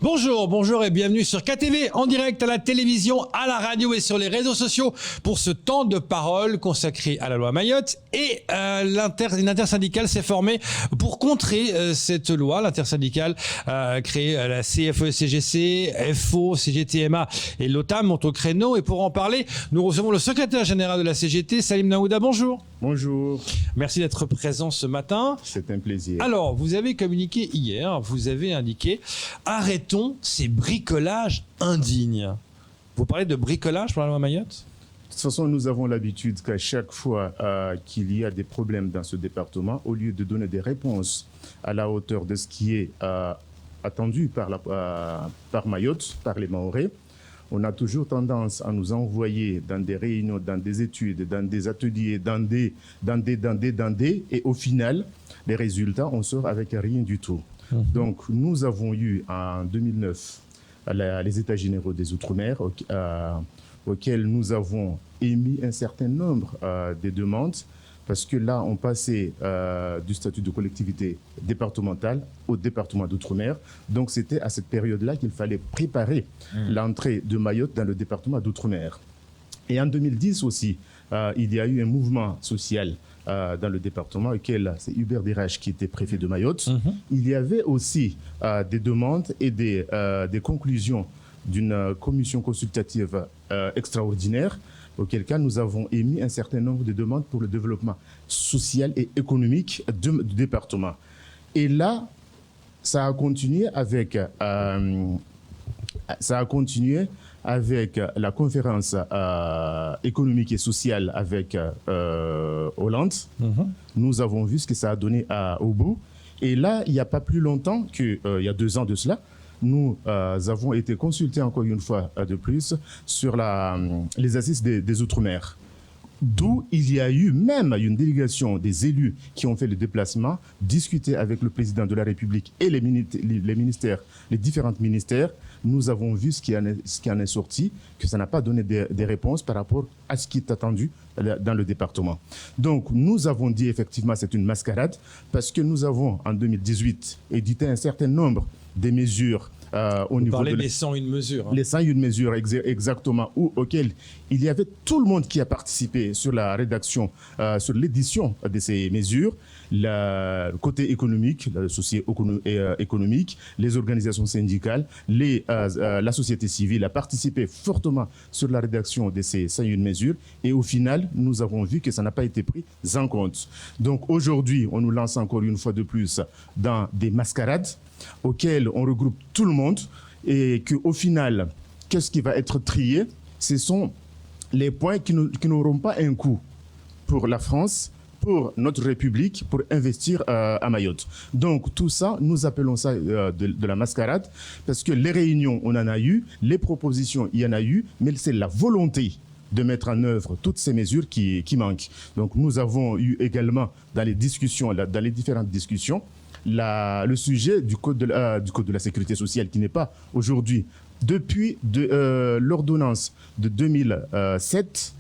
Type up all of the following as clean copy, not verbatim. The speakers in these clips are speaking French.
Bonjour et bienvenue sur KTV, en direct à la télévision, à la radio et sur les réseaux sociaux pour ce temps de parole consacré à la loi Mayotte. Et une intersyndicale s'est formée pour contrer cette loi. L'intersyndicale a créé la CFE-CGC, FO, CGTMA et l'OTAM montent au créneau. Et pour en parler, nous recevons le secrétaire général de la CGT, Salim Naouda. Bonjour. Bonjour. Merci d'être présent ce matin. C'est un plaisir. Alors, vous avez communiqué hier, vous avez indiqué « Arrêtons ces bricolages indignes ». Vous parlez de bricolage pour la loi Mayotte ? De toute façon, nous avons l'habitude qu'à chaque fois qu'il y a des problèmes dans ce département, au lieu de donner des réponses à la hauteur de ce qui est attendu par Mayotte, par les Mahorais, on a toujours tendance à nous envoyer dans des réunions, dans des études, dans des ateliers, et au final, les résultats, on sort avec rien du tout. Donc, nous avons eu en 2009 les États généraux des Outre-mer auxquels nous avons émis un certain nombre de demandes parce que là, on passait du statut de collectivité départementale au département d'Outre-mer. Donc, c'était à cette période-là qu'il fallait préparer l'entrée de Mayotte dans le département d'Outre-mer. Et en 2010 aussi, il y a eu un mouvement social dans le département, auquel c'est Hubert Derache qui était préfet de Mayotte. Il y avait aussi des demandes et des conclusions d'une commission consultative extraordinaire, auquel cas nous avons émis un certain nombre de demandes pour le développement social et économique du département. Et là, ça a continué avec la conférence économique et sociale avec Hollande. Nous avons vu ce que ça a donné au bout. Et là, il n'y a pas plus longtemps qu'il y a 2 ans de cela, nous avons été consultés encore une fois de plus sur les assises des Outre-mer. D'où il y a eu même une délégation des élus qui ont fait le déplacement, discuter avec le président de la République et les ministères, les différents ministères. Nous avons vu ce qui en est sorti, que ça n'a pas donné des réponses par rapport à ce qui est attendu dans le département. Donc, nous avons dit effectivement c'est une mascarade parce que nous avons en 2018 édité un certain nombre de mesures au niveau de les 101 mesures. Les 101 mesures, exactement, auxquelles il y avait tout le monde qui a participé sur la rédaction, sur l'édition de ces mesures, le côté économique, le socio-économique, les organisations syndicales, la société civile a participé fortement sur la rédaction de ces 101 mesures et au final, nous avons vu que ça n'a pas été pris en compte. Donc aujourd'hui, on nous lance encore une fois de plus dans des mascarades auxquelles on regroupe tout le monde et qu'au final, qu'est-ce qui va être trié? Ce sont les points qui n'auront pas un coût pour la France, pour notre République, pour investir à Mayotte. Donc tout ça, nous appelons ça de la mascarade parce que les réunions, on en a eu, les propositions, il y en a eu, mais c'est la volonté de mettre en œuvre toutes ces mesures qui manquent. Donc nous avons eu également dans les différentes discussions, le sujet du code de la sécurité sociale qui n'est pas aujourd'hui. Depuis l'ordonnance de 2007,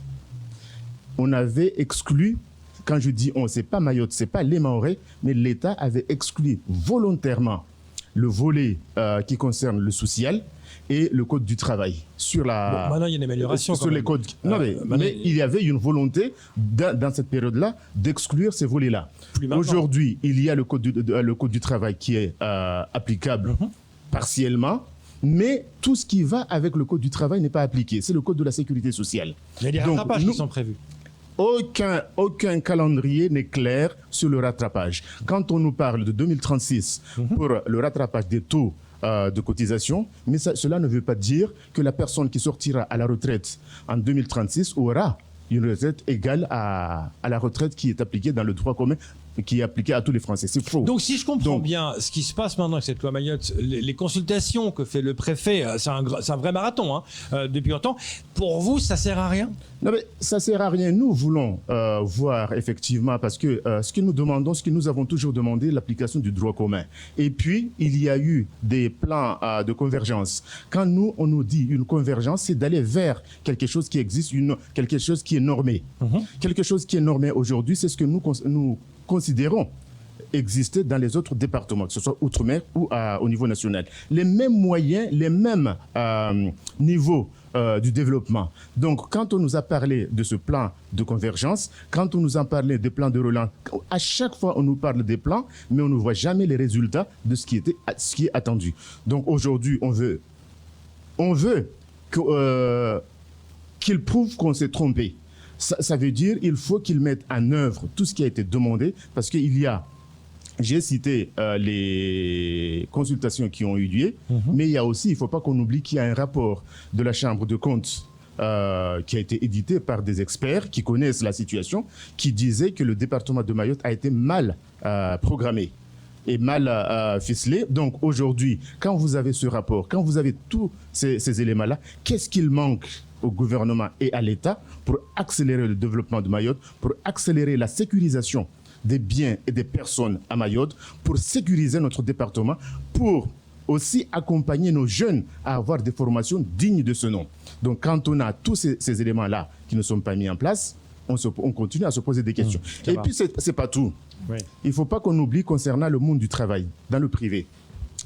on avait exclu, quand je dis on, c'est pas Mayotte, c'est pas les Mahorais, mais l'État avait exclu volontairement le volet qui concerne le social et le code du travail. Maintenant, il y a une amélioration. Sur les codes. Non, mais il y avait une volonté, dans cette période-là, d'exclure ces volets-là. Aujourd'hui, il y a le code du travail qui est applicable partiellement, mais tout ce qui va avec le code du travail n'est pas appliqué. C'est le code de la sécurité sociale. Il y a des rattrapages qui sont prévus. Aucun calendrier n'est clair sur le rattrapage. Quand on nous parle de 2036 pour le rattrapage des taux de cotisation, mais cela ne veut pas dire que la personne qui sortira à la retraite en 2036 aura une retraite égale à la retraite qui est appliquée dans le droit commun, qui est appliqué à tous les Français. C'est faux. Donc, si je comprends bien, ce qui se passe maintenant avec cette loi Mayotte, les consultations que fait le préfet, c'est un vrai marathon depuis longtemps. Pour vous, ça sert à rien? Non, mais ça sert à rien. Nous voulons voir effectivement, parce que ce que nous demandons, ce que nous avons toujours demandé, l'application du droit commun. Et puis, il y a eu des plans de convergence. Quand on nous dit une convergence, c'est d'aller vers quelque chose qui existe, quelque chose qui est normé. Quelque chose qui est normé aujourd'hui, c'est ce que nous considérons existait dans les autres départements, que ce soit outre-mer ou au niveau national. Les mêmes moyens, les mêmes niveaux du développement. Donc, quand on nous a parlé de ce plan de convergence, quand on nous a parlé des plans de relance, à chaque fois on nous parle des plans, mais on ne voit jamais les résultats de ce qui est attendu. Donc, aujourd'hui, on veut qu'il prouve qu'on s'est trompé. Ça veut dire qu'il faut qu'il mette en œuvre tout ce qui a été demandé, parce qu'il y a, j'ai cité les consultations qui ont eu lieu, mais il y a aussi, il ne faut pas qu'on oublie qu'il y a un rapport de la Chambre de comptes qui a été édité par des experts qui connaissent la situation, qui disait que le département de Mayotte a été mal programmé et mal ficelé. Donc aujourd'hui, quand vous avez ce rapport, quand vous avez tous ces éléments-là, qu'est-ce qu'il manque au gouvernement et à l'État pour accélérer le développement de Mayotte, pour accélérer la sécurisation des biens et des personnes à Mayotte, pour sécuriser notre département, pour aussi accompagner nos jeunes à avoir des formations dignes de ce nom. Donc quand on a tous ces éléments-là qui ne sont pas mis en place, on continue à se poser des questions. Et puis c'est pas tout. Oui. Il ne faut pas qu'on oublie concernant le monde du travail, dans le privé.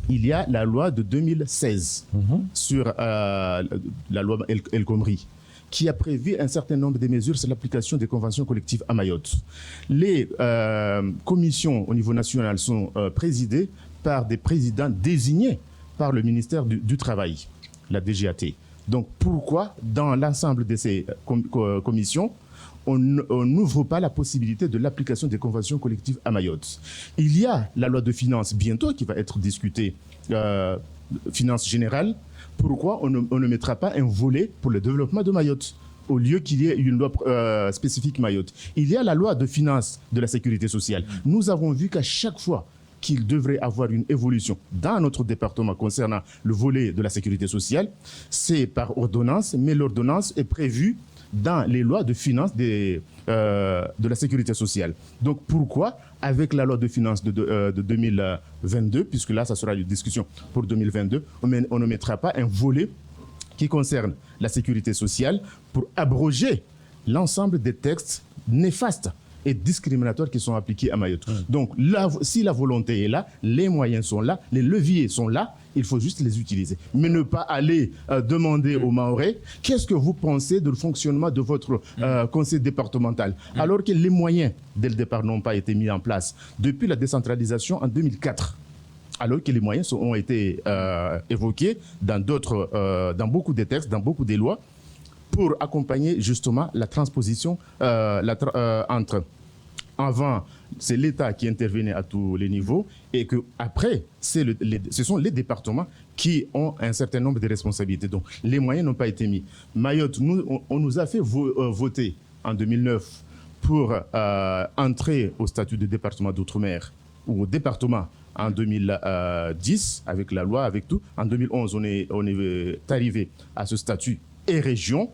Il y a la loi de 2016 sur la loi El Khomri, qui a prévu un certain nombre de mesures sur l'application des conventions collectives à Mayotte. Les commissions au niveau national sont présidées par des présidents désignés par le ministère du Travail, la DGAT. Donc pourquoi, dans l'ensemble de ces commissions, on n'ouvre pas la possibilité de l'application des conventions collectives à Mayotte? Il y a la loi de finances bientôt qui va être discutée, finances générales. Pourquoi on ne mettra pas un volet pour le développement de Mayotte au lieu qu'il y ait une loi spécifique Mayotte? Il y a la loi de finances de la sécurité sociale. Nous avons vu qu'à chaque fois qu'il devrait avoir une évolution dans notre département concernant le volet de la sécurité sociale, c'est par ordonnance, mais l'ordonnance est prévue dans les lois de finances de la sécurité sociale. Donc pourquoi, avec la loi de finances de 2022, puisque là, ça sera une discussion pour 2022, on ne mettra pas un volet qui concerne la sécurité sociale pour abroger l'ensemble des textes néfastes et discriminatoires qui sont appliqués à Mayotte. Donc, là, si la volonté est là, les moyens sont là, les leviers sont là, il faut juste les utiliser. Mais ne pas aller demander aux Mahorais qu'est-ce que vous pensez de le fonctionnement de votre conseil départemental, alors que les moyens, dès le départ, n'ont pas été mis en place depuis la décentralisation en 2004. Alors que les moyens ont été évoqués dans beaucoup de textes, dans beaucoup de lois, pour accompagner justement la transposition entre avant, c'est l'État qui intervenait à tous les niveaux et qu'après, ce sont les départements qui ont un certain nombre de responsabilités. Donc, les moyens n'ont pas été mis. Mayotte, on nous a fait voter en 2009 pour entrer au statut de département d'outre-mer ou au département en 2010 avec la loi, avec tout. En 2011, on est arrivé à ce statut et région,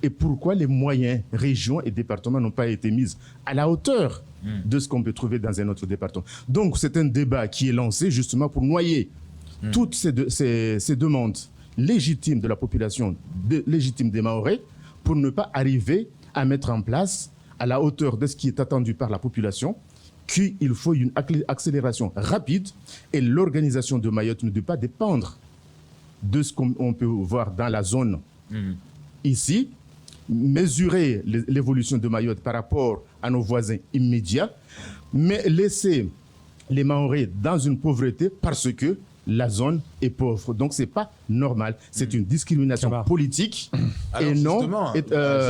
et pourquoi les moyens régions et départements n'ont pas été mis à la hauteur de ce qu'on peut trouver dans un autre département. Donc c'est un débat qui est lancé justement pour noyer toutes ces demandes légitimes de la population, légitimes des Mahorais, pour ne pas arriver à mettre en place à la hauteur de ce qui est attendu par la population, qu'il faut une accélération rapide et l'organisation de Mayotte ne doit pas dépendre de ce qu'on peut voir dans la zone. Ici, mesurer l'évolution de Mayotte par rapport à nos voisins immédiats, mais laisser les Mahorais dans une pauvreté parce que la zone est pauvre. Donc, ce n'est pas normal. C'est une discrimination politique et non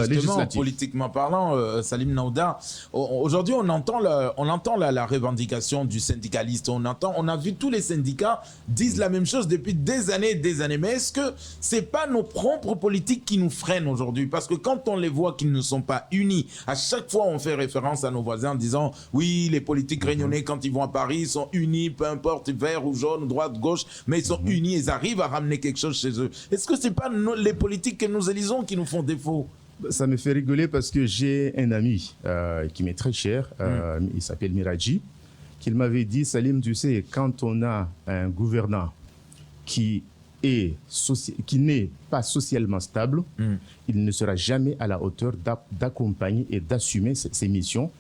législative. Politiquement parlant, Salim Naouda, aujourd'hui, on entend la revendication du syndicaliste. On a vu tous les syndicats disent la même chose depuis des années et des années. Mais est-ce que ce n'est pas nos propres politiques qui nous freinent aujourd'hui? Parce que quand on les voit qu'ils ne sont pas unis, à chaque fois, on fait référence à nos voisins en disant « Oui, les politiques réunionnais, quand ils vont à Paris, ils sont unis, peu importe, vert ou jaune, droite, gauche, mais ils sont unis, ils arrivent à ramener quelque chose chez eux. » Est-ce que ce n'est pas les politiques que nous élisons qui nous font défaut? Ça me fait rigoler parce que j'ai un ami qui m'est très cher, il s'appelle Miraji, qui m'avait dit, Salim, tu sais, quand on a un gouvernant qui n'est pas socialement stable, il ne sera jamais à la hauteur d'accompagner et d'assumer ses missions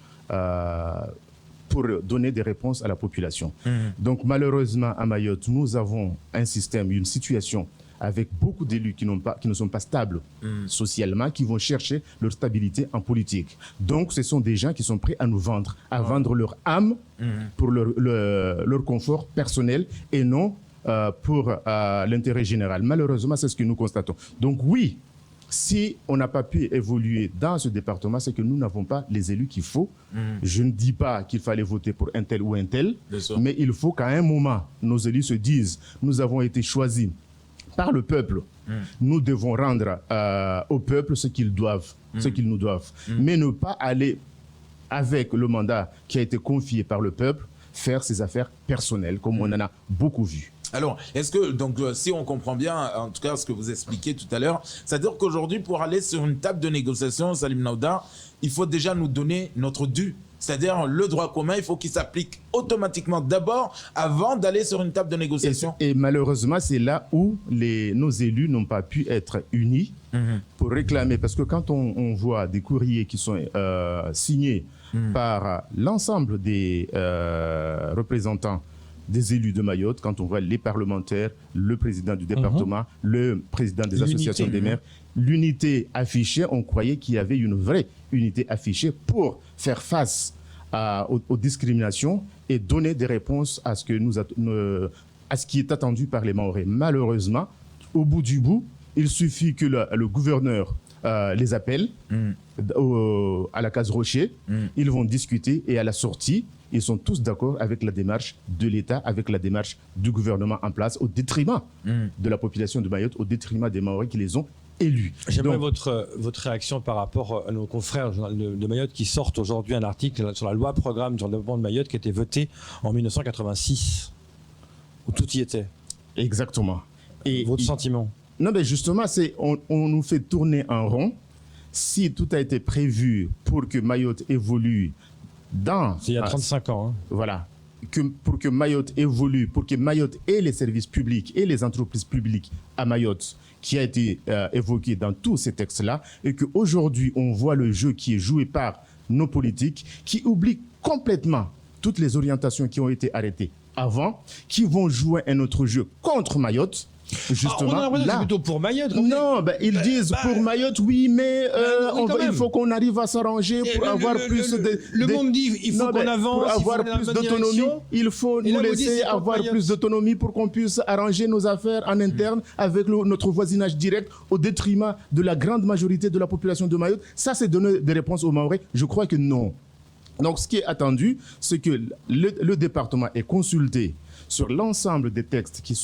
pour donner des réponses à la population. Donc malheureusement, à Mayotte, nous avons un système, une situation avec beaucoup d'élus qui ne sont pas stables socialement, qui vont chercher leur stabilité en politique. Donc ce sont des gens qui sont prêts à nous vendre, à vendre leur âme pour leur confort personnel et non pour l'intérêt général. Malheureusement, c'est ce que nous constatons. Donc oui, si on n'a pas pu évoluer dans ce département, c'est que nous n'avons pas les élus qu'il faut. Je ne dis pas qu'il fallait voter pour un tel ou un tel, mais il faut qu'à un moment, nos élus se disent, nous avons été choisis par le peuple. Nous devons rendre au peuple ce qu'ils doivent, ce qu'ils nous doivent. Mais ne pas aller avec le mandat qui a été confié par le peuple, faire ses affaires personnelles, comme on en a beaucoup vu. Alors, est-ce que, donc, si on comprend bien, en tout cas, ce que vous expliquez tout à l'heure, c'est-à-dire qu'aujourd'hui, pour aller sur une table de négociation, Salim Naouda, il faut déjà nous donner notre dû. C'est-à-dire, le droit commun, il faut qu'il s'applique automatiquement d'abord, avant d'aller sur une table de négociation. Et malheureusement, c'est là où nos élus n'ont pas pu être unis pour réclamer. Parce que quand on voit des courriers qui sont signés par l'ensemble des représentants des élus de Mayotte, quand on voit les parlementaires, le président du département, le président des associations des maires, l'unité affichée, on croyait qu'il y avait une vraie unité affichée pour faire face aux discriminations et donner des réponses à ce qui est attendu par les Mahorais. Malheureusement, au bout du bout, il suffit que le gouverneur les appelle à la case Rocher, ils vont discuter et à la sortie, ils sont tous d'accord avec la démarche de l'État, avec la démarche du gouvernement en place, au détriment de la population de Mayotte, au détriment des Mahorais qui les ont élus. J'aimerais votre réaction par rapport à nos confrères de Mayotte qui sortent aujourd'hui un article sur la loi programme sur le développement de Mayotte qui a été votée en 1986, où tout y était. Exactement. Et votre sentiment? Non, mais justement, on nous fait tourner en rond. Si tout a été prévu pour que Mayotte évolue il y a 35 ans. Hein. Voilà. Pour que Mayotte évolue, pour que Mayotte ait les services publics et les entreprises publiques à Mayotte, qui a été évoqué dans tous ces textes-là, et qu'aujourd'hui, on voit le jeu qui est joué par nos politiques, qui oublient complètement toutes les orientations qui ont été arrêtées avant, qui vont jouer un autre jeu contre Mayotte. Justement, on a l'impression que c'est plutôt pour Mayotte. Non, ils disent pour Mayotte, oui, mais il faut qu'on arrive à s'arranger pour avoir plus de... Le monde dit il faut qu'on avance, pour avoir plus d'autonomie, il faut nous laisser avoir plus d'autonomie pour qu'on puisse arranger nos affaires en interne avec notre voisinage direct au détriment de la grande majorité de la population de Mayotte. Ça, c'est donner des réponses aux Mahorais? Je crois que non. Donc, ce qui est attendu, c'est que le département est consulté sur l'ensemble des textes qui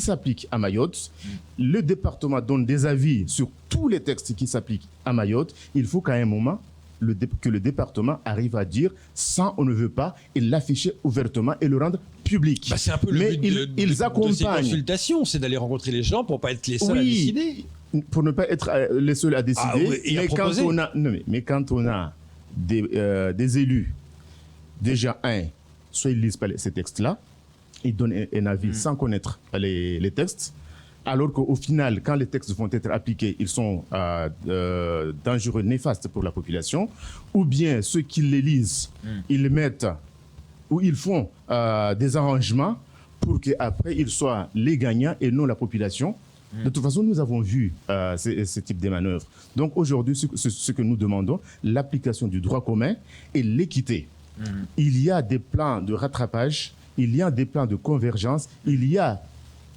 s'appliquent à Mayotte. Le département donne des avis sur tous les textes qui s'appliquent à Mayotte. Il faut qu'à un moment, que le département arrive à dire ça, on ne veut pas, et l'afficher ouvertement et le rendre public. C'est un peu le but de ces consultations, c'est d'aller rencontrer les gens pour ne pas être les seuls à décider. Pour ne pas être les seuls à décider. Mais quand on a des élus, déjà soit ils ne lisent pas ces textes-là, ils donnent un avis sans connaître les textes, alors qu'au final, quand les textes vont être appliqués, ils sont dangereux, néfastes pour la population, ou bien ceux qui les lisent, ils mettent ou ils font des arrangements pour qu'après, ils soient les gagnants et non la population. De toute façon, nous avons vu ce type de manœuvres. Donc aujourd'hui, ce que nous demandons, l'application du droit commun et l'équité. Il y a des plans de rattrapage, il y a des plans de convergence, il y a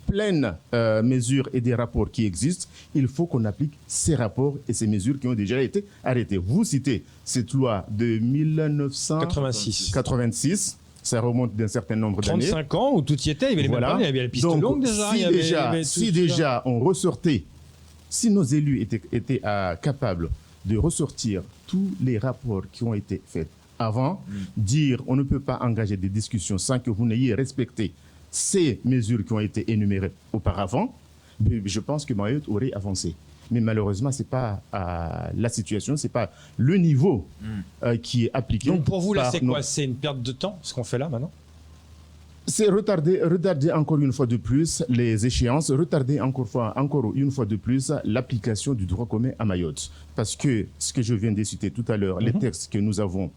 plein mesures et des rapports qui existent. Il faut qu'on applique ces rapports et ces mesures qui ont déjà été arrêtées. Vous citez cette loi de 1986. Ça remonte d'un certain nombre d'années. 35 ans où tout y était, il y avait les pistes longues déjà. Si déjà on ressortait, si nos élus étaient capables de ressortir tous les rapports qui ont été faits avant, dire on ne peut pas engager des discussions sans que vous n'ayez respecté ces mesures qui ont été énumérées auparavant, je pense que Mayotte aurait avancé. Mais malheureusement, ce n'est pas la situation, ce n'est pas le niveau qui est appliqué. Donc pour vous, là, c'est quoi? C'est une perte de temps, ce qu'on fait là maintenant? C'est retarder encore une fois de plus les échéances, retarder encore une fois de plus l'application du droit commun à Mayotte. Parce que ce que je viens de citer tout à l'heure, les textes que nous avons,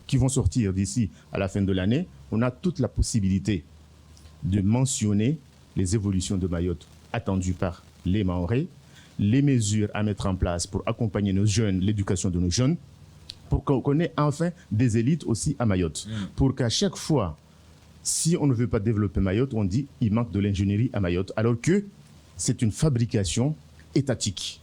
qui vont sortir d'ici à la fin de l'année, on a toute la possibilité de mentionner les évolutions de Mayotte attendues par les Mahorais, les mesures à mettre en place pour accompagner nos jeunes, l'éducation de nos jeunes, pour qu'on ait enfin des élites aussi à Mayotte. Pour qu'à chaque fois, si on ne veut pas développer Mayotte, on dit qu'il manque de l'ingénierie à Mayotte, alors que c'est une fabrication étatique.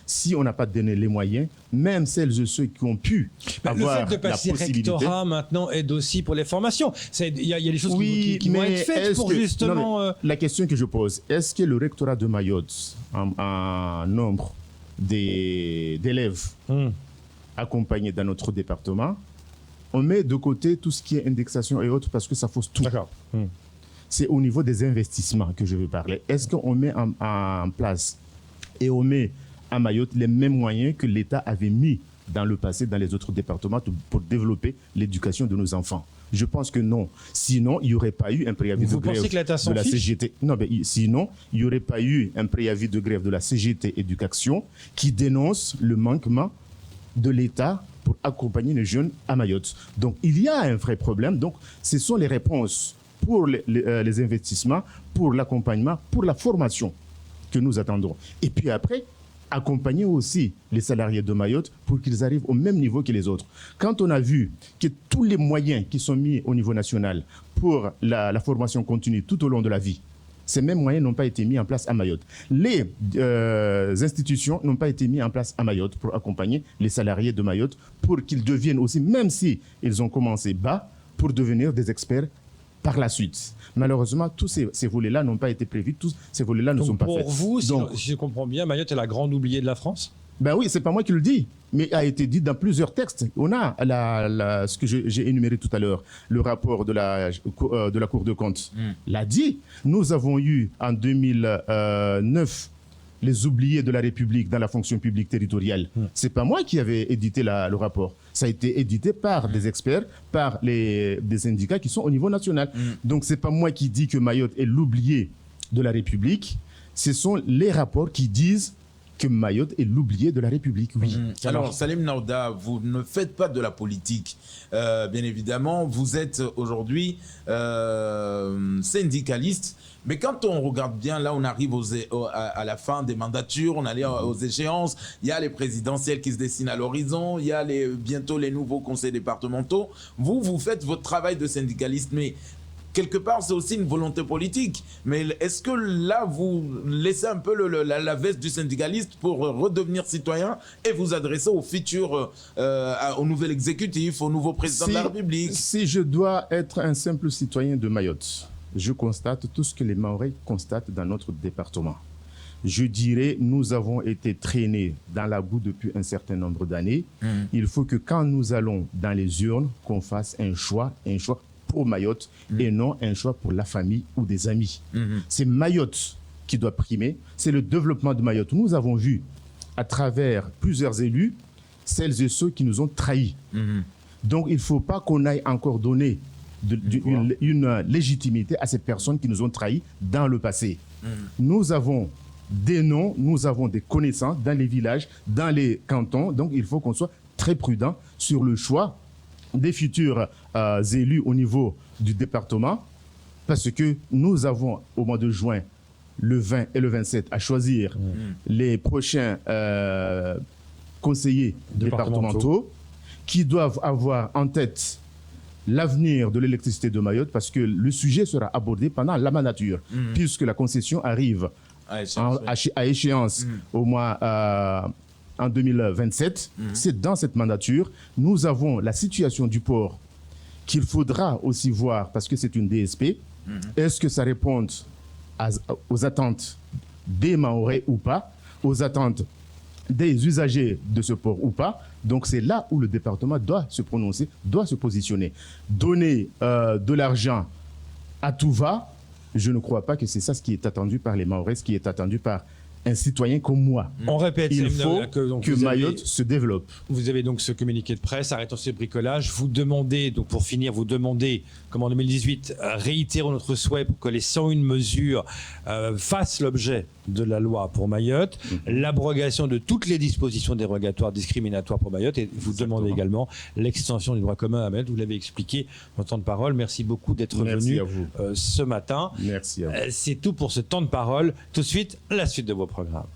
Si on n'a pas donné les moyens, même celles et ceux qui ont pu avoir le fait de passer la possibilité... rectorat maintenant aide aussi pour les formations. Il y a des choses qui vont mais être faites pour justement... non, la question que je pose, est-ce que le rectorat de Mayotte, en nombre d'élèves accompagnés dans notre département, on met de côté tout ce qui est indexation et autres parce que ça fausse tout. D'accord. C'est au niveau des investissements que je veux parler. Est-ce qu'on met en place et on met à Mayotte les mêmes moyens que l'État avait mis dans le passé dans les autres départements pour développer l'éducation de nos enfants? Je pense que non. Sinon, il n'y aurait pas eu un préavis de grève de la CGT. Non, mais sinon, il n'y aurait pas eu un préavis de grève de la CGT Éducation qui dénonce le manquement de l'État pour accompagner les jeunes à Mayotte. Donc, il y a un vrai problème. Donc, ce sont les réponses pour les investissements, pour l'accompagnement, pour la formation que nous attendons. Et puis après, accompagner aussi les salariés de Mayotte pour qu'ils arrivent au même niveau que les autres. Quand on a vu que tous les moyens qui sont mis au niveau national pour la formation continue tout au long de la vie, ces mêmes moyens n'ont pas été mis en place à Mayotte. Les institutions n'ont pas été mises en place à Mayotte pour accompagner les salariés de Mayotte pour qu'ils deviennent aussi, même si ils ont commencé bas, pour devenir des experts par la suite. Malheureusement, tous ces volets-là n'ont pas été prévus, tous ces volets-là ne sont pas faits. Pour vous, Donc, si je comprends bien, Mayotte est la grande oubliée de la France? Ben oui, c'est pas moi qui le dis, mais a été dit dans plusieurs textes. On a ce que j'ai énuméré tout à l'heure, le rapport de la Cour de compte l'a dit. Nous avons eu en 2009 les oubliés de la République dans la fonction publique territoriale. C'est pas moi qui avais édité le rapport. Ça a été édité par des experts, par des syndicats qui sont au niveau national. Donc c'est pas moi qui dis que Mayotte est l'oublié de la République. Ce sont les rapports qui disent que Mayotte est l'oublié de la République, oui. Alors, Salim Naouda, vous ne faites pas de la politique, bien évidemment. Vous êtes aujourd'hui syndicaliste. Mais quand on regarde bien, là, on arrive à la fin des mandatures, on allait aux échéances. Il y a les présidentielles qui se dessinent à l'horizon. Il y a bientôt les nouveaux conseils départementaux. Vous faites votre travail de syndicaliste, mais quelque part, c'est aussi une volonté politique. Mais est-ce que là, vous laissez un peu la veste du syndicaliste pour redevenir citoyen et vous adresser au futur, au nouvel exécutif, au nouveau président de la République? Si je dois être un simple citoyen de Mayotte, je constate tout ce que les Mahorais constatent dans notre département. Je dirais, nous avons été traînés dans la boue depuis un certain nombre d'années. Il faut que quand nous allons dans les urnes, qu'on fasse un choix pour Mayotte et non un choix pour la famille ou des amis. C'est Mayotte qui doit primer, c'est le développement de Mayotte. Nous avons vu à travers plusieurs élus, celles et ceux qui nous ont trahis. Donc il ne faut pas qu'on aille encore donner une légitimité à ces personnes qui nous ont trahis dans le passé. Nous avons des noms, nous avons des connaissances dans les villages, dans les cantons, donc il faut qu'on soit très prudent sur le choix des futurs élus au niveau du département, parce que nous avons au mois de juin, le 20 et le 27, à choisir les prochains conseillers départementaux qui doivent avoir en tête l'avenir de l'électricité de Mayotte, parce que le sujet sera abordé pendant la mandature, puisque la concession arrive à échéance au mois en 2027. C'est dans cette mandature. Nous avons la situation du port qu'il faudra aussi voir, parce que c'est une DSP. Est-ce que ça répond aux attentes des Mahorais ou pas, aux attentes des usagers de ce port ou pas? Donc c'est là où le département doit se prononcer, doit se positionner. Donner de l'argent à tout va, je ne crois pas que c'est ça ce qui est attendu par les Mahorais, ce qui est attendu par un citoyen comme moi. On répète, Il Salim faut Naouda, donc que vous avez- Mayotte se développe. Vous avez donc ce communiqué de presse, arrêtons ce bricolage. Vous demandez, donc pour finir, vous demandez, comme en 2018, réitérons notre souhait pour que les 101 mesures fassent l'objet de la loi pour Mayotte, l'abrogation de toutes les dispositions dérogatoires discriminatoires pour Mayotte, et vous demandez également l'extension du droit commun à Mayotte. Vous l'avez expliqué dans le temps de parole. Merci beaucoup d'être Merci venu à vous. ce matin. Merci à vous. C'est tout pour ce temps de parole. Tout de suite, la suite de vos programmes.